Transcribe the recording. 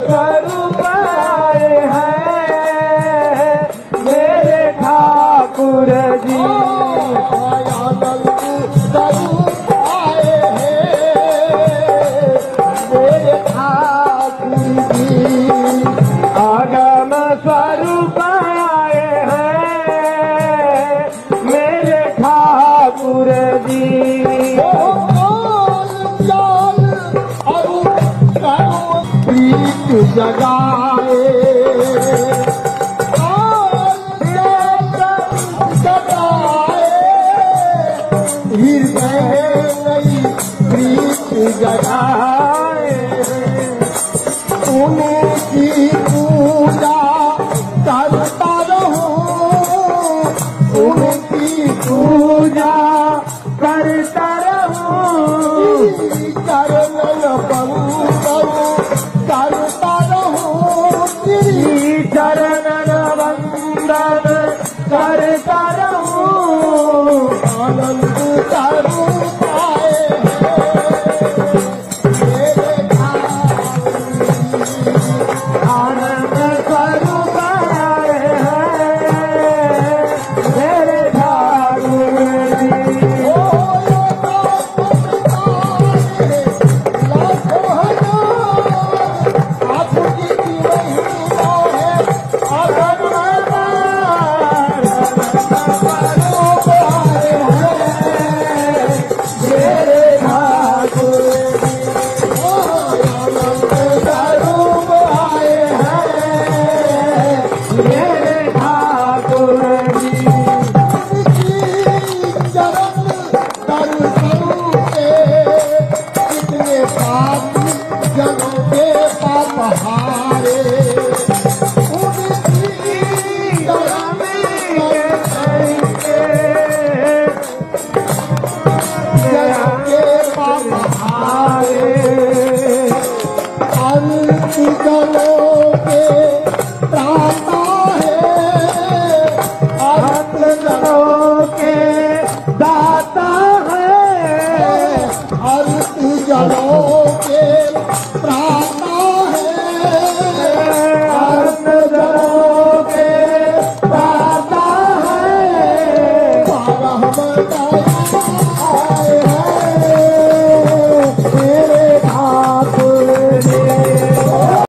स्वरूप आए हैं मेरे ठाकुर जी। आनंद स्वरूप आए हैं मेरे ठाकुर जी। आगम स्वरूप आए हैं मेरे ठाकुर जी। प्रीत जगाए हृदय नई प्रीत जगाए उनकी पूजा करता रहूं उनकी पूजा करता रहूं चरणन बंदन करता रहूं तेरी चरणन वंदन करता रहूं। आनंद स्वरूप आए हैं मेरे आनंद स्वरूप आए हैं मेरे ठाकुर जी। जनों के पाप हारे